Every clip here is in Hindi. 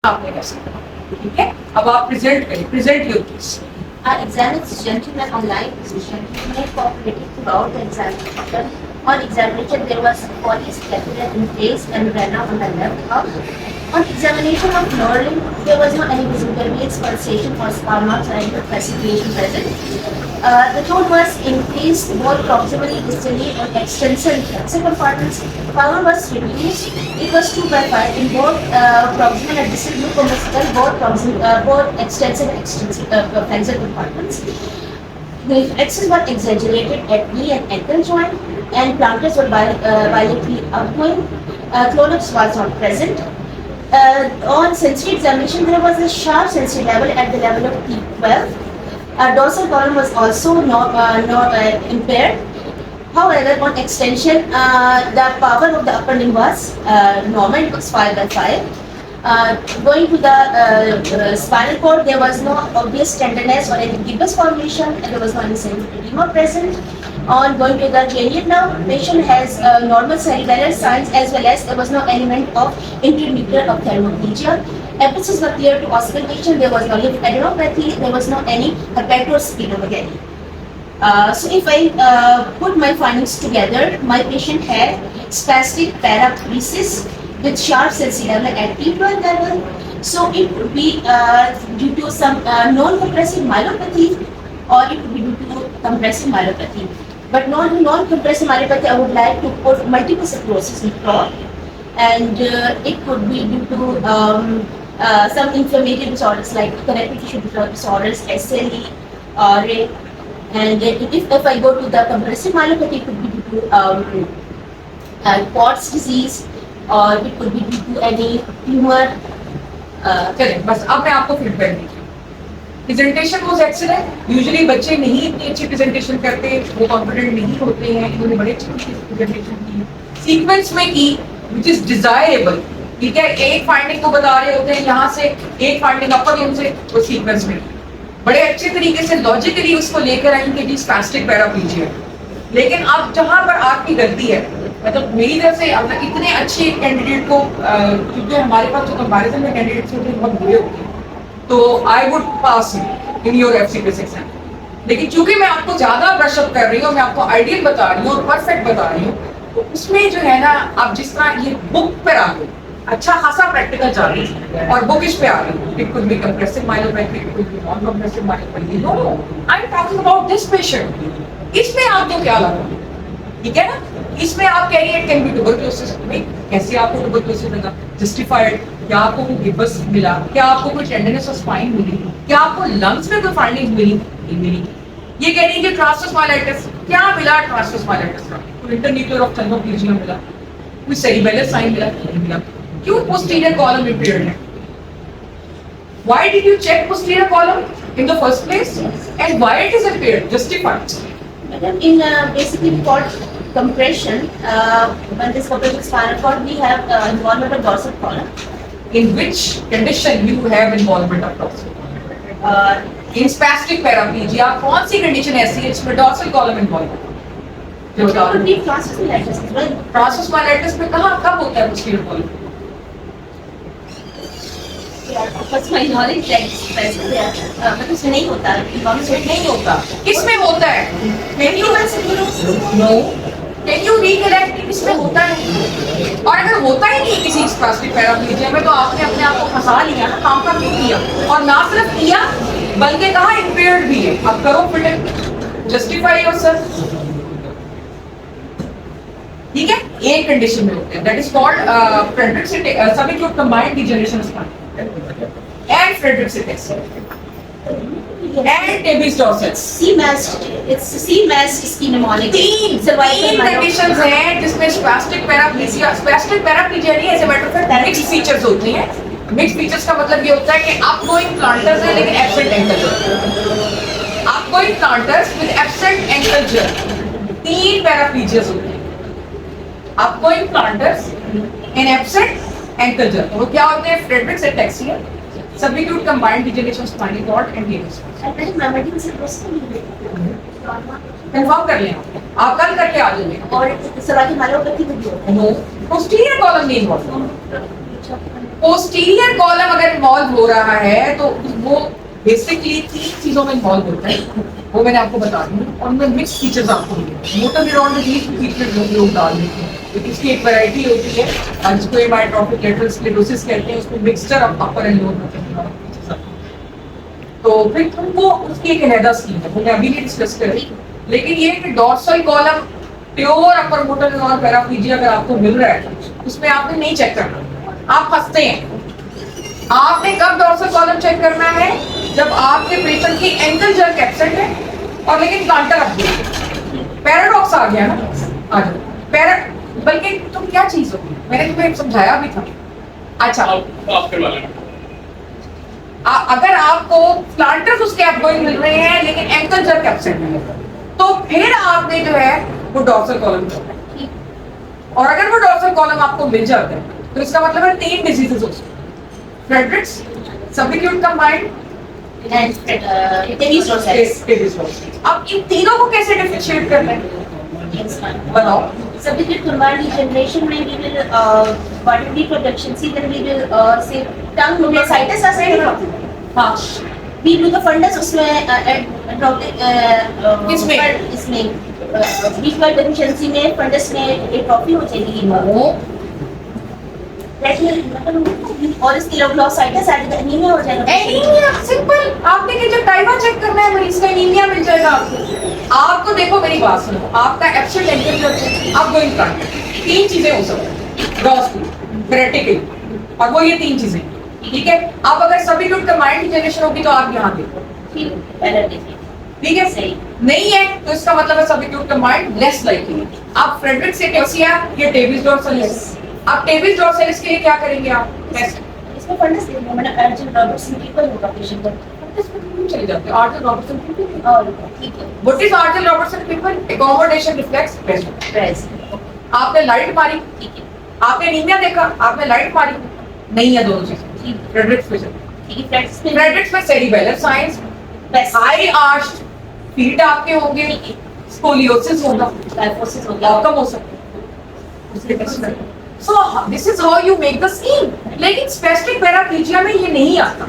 आपने कर सकते हैं, ठीक है। अब आप प्रेजेंट करें, present your case. Our examiners gentlemen online position remained cooperative throughout the examination. On examination, there was police catheter in place and ran on the left arm. On examination of Norlin, there was no any visible veins, pulsation or scar marks or any precipitation present. The tone was increased both proximally, distally, or extensor flexor compartments. Power was reduced. It was 2/5 in both proximal and distal glucomuscular, both extensor and flexor compartments. The reflexes were exaggerated at knee and ankle joint, and planters were bilaterally upgoing. Clonus was not present. On sensory examination, there was a sharp sensory level at the level of T12. Dorsal column was also not impaired. However, on extension, the power of the upper limb was normal. It was 5/5. Going to the spinal cord, there was no obvious tenderness or any gibbous formation, and there was no any cerebral edema present. On going to the cranial nerve, patient has normal cerebellar signs as well as there was no element of intranuclear ophthalmoplegia. Episodes were clear to auscultation. There was no lymphadenopathy. There was no any hepatosplenomegaly. So if I put my findings together, my patient had spastic paraparesis with sharp sensory level at T12 level. So it could be due to some non-compressive myelopathy, or it could be due to compressive myelopathy. But non-compressive myelopathy, I would like to put multiple sclerosis in plot, and it could be due to some inflammatory disorders like connective tissue disorders, SLE, RA. And if I go to the compressive myelopathy, it could be due to Pott's disease, or it could be due to any tumor. चलें, बस अब मैं आपको फीडबैक दूंगी। Presentation was excellent. यूजुअली बच्चे नहीं इतनी अच्छी प्रेजेंटेशन करते, वो कॉन्फिडेंट नहीं होते हैं। इन्होंने बड़े अच्छी प्रेजेंटेशन की, सीक्वेंस में की, विच इज डिजायरेबल। ठीक है, एक फाइंडिंग को बता रहे होते हैं यहाँ से, एक फाइंडिंग अपर लिम्ब से, वो सीक्वेंस में बड़े अच्छे तरीके से लॉजिकली उसको लेकर आएंगे कि स्पैस्टिक पैराप्लीजिया। लेकिन अब जहाँ पर आपकी गलती है, मतलब मेरी तरफ से अब इतने अच्छे कैंडिडेट को, क्योंकि हमारे पास जो कंपैरिजन में कैंडिडेट्स होते हैं बहुत बुरे होते हैं, तो I would pass in your FCPS exam. लेकिन चूंकि मैं आपको ज्यादा ब्रशअप कर रही हूँ, मैं आपको आइडियल बता रही हूँ और परफेक्ट बता रही हूँ, तो उसमें जो है ना, आप जिस तरह ये बुक पर आ गए, अच्छा खासा प्रैक्टिकल जा रही है और बुक इस पे आ रही है। It could be compressive myelopathy, it could be non compressive myelopathy. No, I am talking about this patient. इसमें आपको क्या लगा? ठीक है ना, इसमें आप कह रही है कैन बी ट्यूबरक्लोसिस। कैसे आपको ट्यूबरक्लोसिस लगा? जस्टिफाइड? क्या आपको कोई गिब्बस मिला? क्या आपको कोई टेंडरनेस ऑफ स्पाइन मिली? क्या आपको लंग्स में कोई फाइंडिंग मिली? नहीं मिली। ये कह रही है कि ट्रांसवर्स माइलाइटिस। क्या मिला ट्रांसवर्स माइलाइटिस का? कोई इंटरन्यूक्लियर ऑप्थेल्मोप्लेजिया मिला? कोई सेरिबेलर साइन मिला? नहीं मिला। क्यों पोस्टीरियर कॉलम इम्पेयर्ड है? Why did you check posterior column in the first place? And why it is impaired? Justified. In basically cord compression, when this compression spinal cord, we have involvement of dorsal column. In which condition you have involvement of dorsal? In spastic paraplegia, कौन सी condition ऐसी है जिसमें dorsal column involved? It could be transverse myelitis as well. Transverse myelitis में कहाँ कब होता है posterior column? First my knowledge मतलब इसमें नहीं होता, नहीं होता। किसमें होता है? Can you no? Can you recollect कि किसमें होता है? और अगर होता ही नहीं किसी स्पास्टिक पैराप्लेजिया में, तो आपने अपने आप को फंसा लिया ना, काम का क्यों किया? और ना सिर्फ किया बल्कि कहा इम्पेयर्ड भी है। अब करो फिट, जस्टिफाई योरसेल्फ। ठीक है, एक कंडीशन में होते हैं, that is called Friedreich subacute combined degeneration spine and Friedreich's and Tabes dorsals. CMAS, it's CMAS schemonic. तीन कंडीशंस हैं जिसमें spastic paraplegia नहीं, ऐसे मैटर पर मिक्स्ड फीचर्स होते हैं। मिक्स्ड फीचर्स का मतलब ये होता है कि आपगोइंग प्लांटर्स है लेकिन absent ankle. Upgoing plantars with absent ankle jerk, तीन पैराप्लीजियास होते हैं। Upgoing plantars in absent ankle jerk, वो क्या होते हैं? Friedreich's ataxia, subacute combined degeneration spinal cord and tabes. Confirm कर लें, आप कल करके आ जाइए। और सर्वाइकल माइलोपैथी भी नो, पोस्टीरियर कॉलम नहीं इन्वॉल्व। पोस्टीरियर कॉलम अगर इन्वॉल्व हो रहा है तो वो बेसिकली 3 चीजों में इन्वॉल्व होता है, वो मैंने आपको बता दी और उनमें मिक्स फीचर्स आपको मिलेंगे। मोटर न्यूरॉन में 20 फीचर लोग डाल देते हैं, तो इसकी एक वैरायटी होती है और जिसको एमाइट्रोफिक लेटरल स्क्लेरोसिस कहते हैं, उसमें mixture of upper and lower motor. तो फिर तुमको उसकी एक अलहदा स्कीम है, मैंने अभी नहीं डिस्कस करी, लेकिन ये कि dorsal column pure upper motor neuron paraplegia अगर आपको मिल रहा है उसमें आपने नहीं चेक करना। आप हंसते हैं, आपने कब डॉर्सल कॉलम चेक करना है? जब आपके पेशेंट की एंकल जर्क एब्सेंट है और लेकिन कांटर अपडेट। पैराडॉक्स आ गया ना, आ जाओ। बल्कि तुम क्या चीज हो, मैंने तुम्हें समझाया भी था। अच्छा, अगर आपको प्लांटर्स उसके एब्डोमेन मिल रहे हैं लेकिन एंकल जर्क एब्सेंट है, तो फिर आपने जो है वो डॉर्सल कॉलम करना है। और अगर वो डॉर्सल कॉलम आपको मिल जाता है तो इसका मतलब है 3 डिजीजेस हो सकते हैं, Fredericks, subacute combined and Davies Rosales. अब इन तीनों को कैसे डिफरेंशिएट करना है बताओ। Subsequent combined degeneration में we will what will be production? See, then we will say tongue nucleositis as well. हाँ, We do the fundus उसमें इसमें B12 deficiency में fundus में atrophy हो जाएगी। और इसकी ग्लोसाइटिस एनीमिया हो जाएगा। एनीमिया सिंपल, आपने कि जब टाइफा चेक करना है मरीज का एनीमिया मिल जाएगा आपको। आपको देखो मेरी बात सुनो, आपका एब्सेंट एंकल जर्क है, आप गोइंग फ्रंट, 3 चीजें हो सकती हैं, ग्रॉसली, क्रिटिकली, और वो ये 3 चीजें, ठीक है। आप अगर सबएक्यूट कंबाइंड डिजेनरेशन होगी तो आप यहाँ देखो, ठीक है, सही नहीं है तो इसका मतलब है सबएक्यूट कंबाइंड लेस लाइकली। आप फ्रेडरिक्स एकेसिया या डेविस डॉर्सलिस, आप डेविस डॉर्सलिस के लिए क्या करेंगे आप? इसमें फंडस देखना, मैंने अर्जुन रॉबर्टसन पीपल होगा पेशेंट को चले जाते हैं आर्चर रॉबर्टसन पीपल। और ठीक है, what is Archer Robertson people? Accommodation reflex press. आपने लाइट मारी, ठीक है, आपने एनीमिया देखा, आपने लाइट मारी, नहीं है दोनों चीजें। फ्रेडरिक्स में ठीक है, फ्रेडरिक्स में cerebellar science, high arched feet आपके होंगे, स्कोलियोसिस होगा, लाइपोसिस हो गया, कम हो सकता है। So this is how you make the scheme. लेकिन स्पेसिफिक पैराप्लीजिया में ये नहीं आता,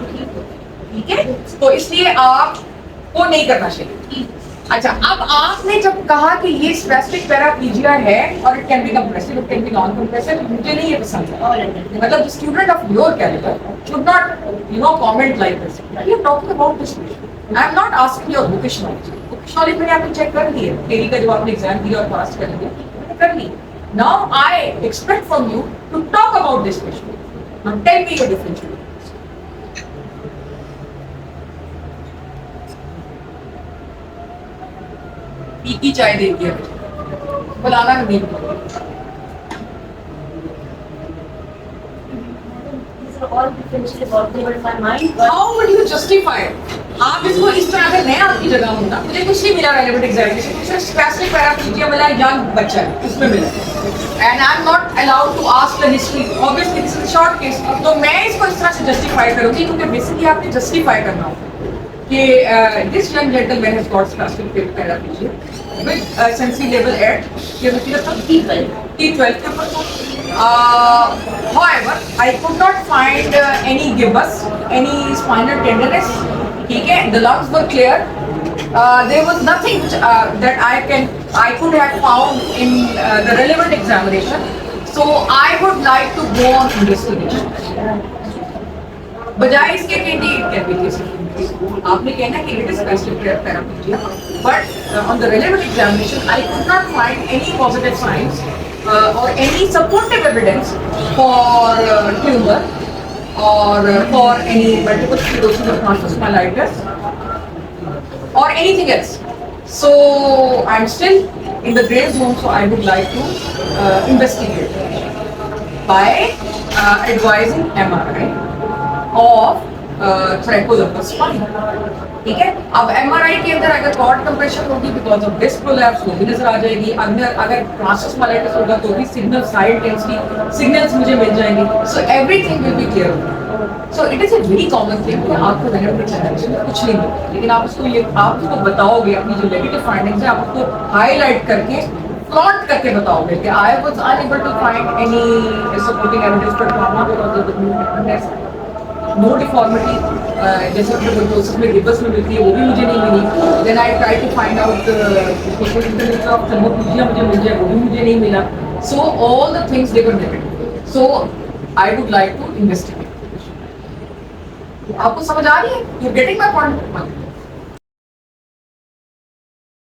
ठीक है, तो इसलिए आपको नहीं करना चाहिए। अच्छा, अब आपने जब कहा कि ये स्पेसिफिक पैराप्लीजिया है और it can be compressive, it can be non compressive, मुझे नहीं ये पसंद है। मतलब the student of your calibre should not comment like this. We are talking about this issue. I am not asking your bookish knowledge. Bookish knowledge मैंने आपने चेक कर ली है, टेरी का जब आपने एग्जाम दिया और पास कर लिया, मैंने कर ली। Now I expect from you to talk about this issue. Now tell me your differential. P की चाय देगी बुलाना नहीं। all differential about in my mind, but How would you justify it? आप इसको इस तरह अगर मैं आपकी जगह हूँ ना, मुझे कुछ नहीं मिला रेलेवेंट एग्जामिनेशन, मुझे स्पेसिफिक पैराप्लीजिया मिला, यंग बच्चा है उसमें मिला, and I am not allowed to ask the history, obviously this is short case. तो मैं इसको इस तरह से जस्टिफाई करूंगी क्योंकि बेसिकली आपने जस्टिफाई करना होगा कि this young gentleman has got specific paraplegia with sensory level at people. T12 के ऊपर। However, I could not find any gibbous, any spinal tenderness. ठीक है, the lungs were clear. There was nothing that I could have found in the relevant examination. So I would like to go on investigation. बजाय इसके कि it can be this. आपने कहना कि it is specific paraplegia, but on the relevant examination I could not find any positive signs or any supportive evidence for tumor or for any multiple sclerosis or transverse myelitis or anything else. So I'm still in the gray zone, so I would like to investigate by advising MRI of thoracolumbar spine. ठीक है, अब MRI के अंदर अगर कॉर्ड कंप्रेशन होगी बिकॉज ऑफ डिस्क प्रोलैप्स वो भी नजर आ जाएगी, अगर ट्रांसवर्स माइलाइटिस होगा तो भी सिग्नल साइड टेंसिटी सिग्नल्स मुझे मिल जाएंगे, so everything will be clear. So it is a very common thing कि आपको रेलेवेंट एग्जामिनेशन में कुछ नहीं मिलेगा, लेकिन आप उसको बताओगे, अपनी जो नेगेटिव फाइंडिंग्स है आप उसको हाईलाइट करके फ्लॉन्ट करके बताओगे कि I was unable to find any supporting evidence for trauma because of the no deformity, जैसे अपने बुलडोजर में रिवर्स में मिलती है वो भी मुझे नहीं मिली. Then I try to find out of thermophysia मुझे मिल जाए वो भी मुझे नहीं मिला. So all the things they were negative. So I would like to investigate. आपको समझ आ रही है? You getting my point?